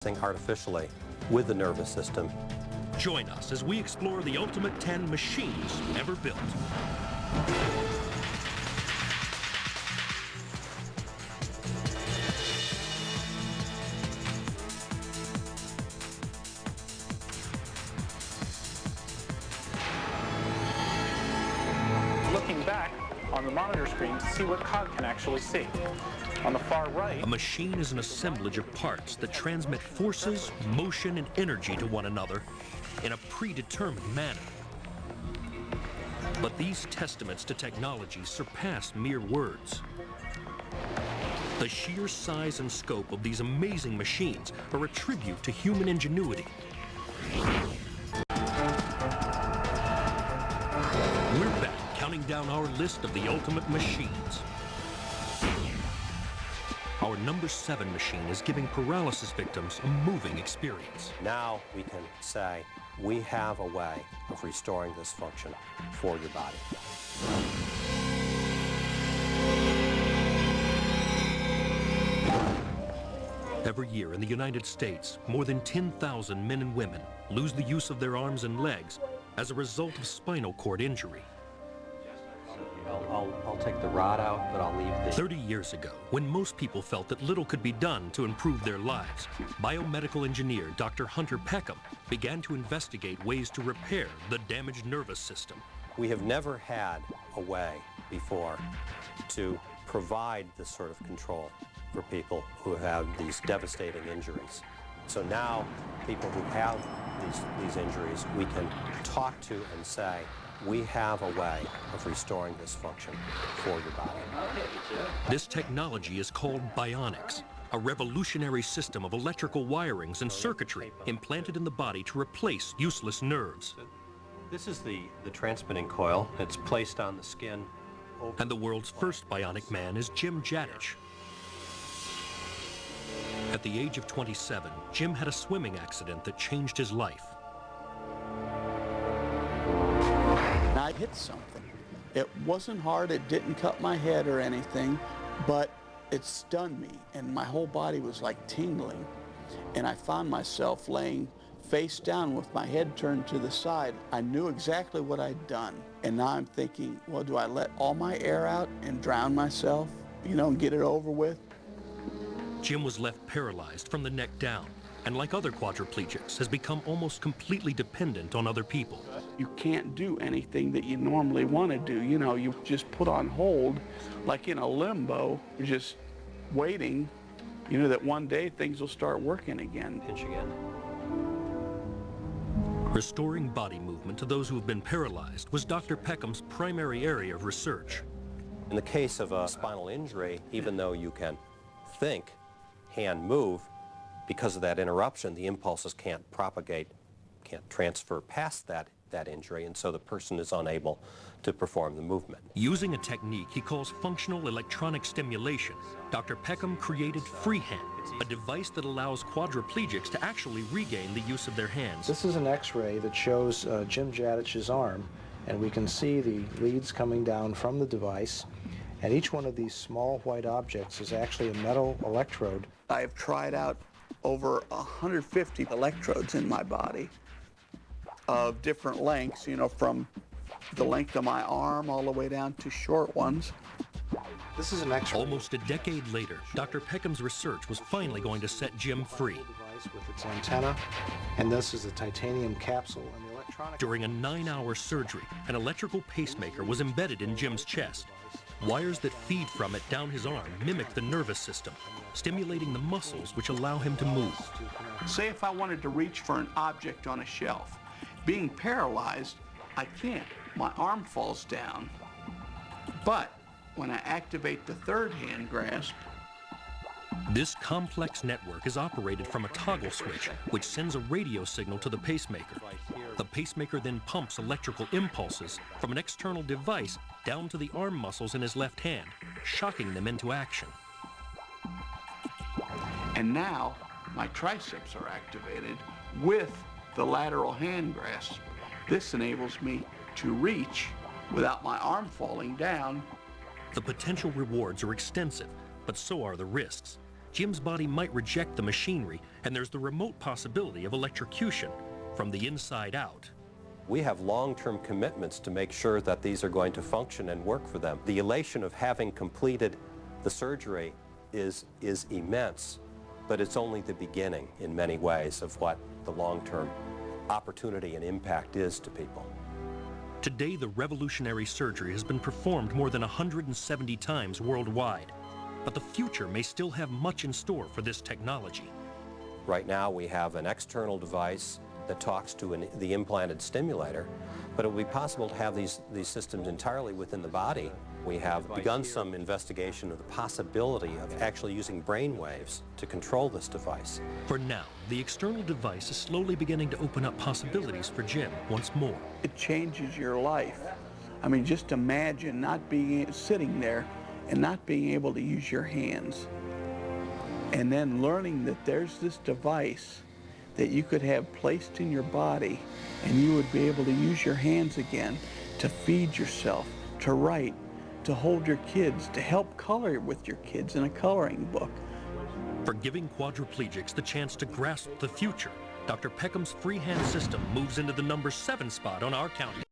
artificially with the nervous system. Join us as we explore the ultimate 10 machines ever built. Looking back on the monitor screen to see what cog can actually see. On the far right, a machine is an assemblage of parts that transmit forces, motion, and energy to one another in a predetermined manner. But these testaments to technology surpass mere words. The sheer size and scope of these amazing machines are a tribute to human ingenuity. We're back counting down our list of the ultimate machines. Our number 7 machine is giving paralysis victims a moving experience. Now we can say we have a way of restoring this function for your body. Every year in the United States, more than 10,000 men and women lose the use of their arms and legs as a result of spinal cord injury. I'll take the rod out, but I'll leave the... 30 years ago, when most people felt that little could be done to improve their lives, biomedical engineer Dr. Hunter Peckham began to investigate ways to repair the damaged nervous system. We have never had a way before to provide this sort of control for people who have these devastating injuries. So now, people who have these injuries, we can talk to and say, we have a way of restoring this function for your body. This technology is called bionics, a revolutionary system of electrical wirings and circuitry implanted in the body to replace useless nerves. This is the transmitting coil. It's placed on the skin. And the world's first bionic man is Jim Jatich. At the age of 27, Jim had a swimming accident that changed his life. I hit something. It wasn't hard, it didn't cut my head or anything, but it stunned me and my whole body was like tingling. And I found myself laying face down with my head turned to the side. I knew exactly what I'd done. And now I'm thinking, well, do I let all my air out and drown myself, you know, and get it over with? Jim was left paralyzed from the neck down, and like other quadriplegics, has become almost completely dependent on other people. You can't do anything that you normally want to do. You know, you just put on hold, like in a limbo, you're just waiting, you know, that one day things will start working again. Pinch again. Restoring body movement to those who have been paralyzed was Dr. Peckham's primary area of research. In the case of a spinal injury, even though you can think, hand move, because of that interruption, the impulses can't propagate, can't transfer past that injury, and so the person is unable to perform the movement. Using a technique he calls functional electronic stimulation, Dr. Peckham created Freehand, a device that allows quadriplegics to actually regain the use of their hands. This is an X-ray that shows Jim Jatich's arm, and we can see the leads coming down from the device, and each one of these small white objects is actually a metal electrode. I've tried out over 150 electrodes in my body of different lengths, you know, from the length of my arm all the way down to short ones. This is an X-ray. Almost a decade later, Dr. Peckham's research was finally going to set Jim free. With its antenna, and this is a titanium capsule. And the electronic... During a 9-hour surgery, an electrical pacemaker was embedded in Jim's chest. Wires that feed from it down his arm mimic the nervous system, stimulating the muscles which allow him to move. Say if I wanted to reach for an object on a shelf. Being paralyzed, I can't. My arm falls down. But when I activate the third hand grasp... This complex network is operated from a toggle switch, which sends a radio signal to the pacemaker. The pacemaker then pumps electrical impulses from an external device down to the arm muscles in his left hand, shocking them into action. And now, my triceps are activated with the lateral hand grasp. This enables me to reach without my arm falling down. The potential rewards are extensive, but so are the risks. Jim's body might reject the machinery, and there's the remote possibility of electrocution from the inside out. We have long-term commitments to make sure that these are going to function and work for them. The elation of having completed the surgery is immense, but it's only the beginning in many ways of what the long-term opportunity and impact is to people. Today, the revolutionary surgery has been performed more than 170 times worldwide, but the future may still have much in store for this technology. Right now, we have an external device that talks to the implanted stimulator, but it will be possible to have these systems entirely within the body. We have begun some investigation of the possibility of actually using brain waves to control this device. For now, the external device is slowly beginning to open up possibilities for Jim once more. It changes your life. I mean, just imagine not being sitting there and not being able to use your hands, and then learning that there's this device that you could have placed in your body and you would be able to use your hands again to feed yourself, to write, to hold your kids, to help color with your kids in a coloring book. For giving quadriplegics the chance to grasp the future, Dr. Peckham's Freehand system moves into the number 7 spot on our countdown.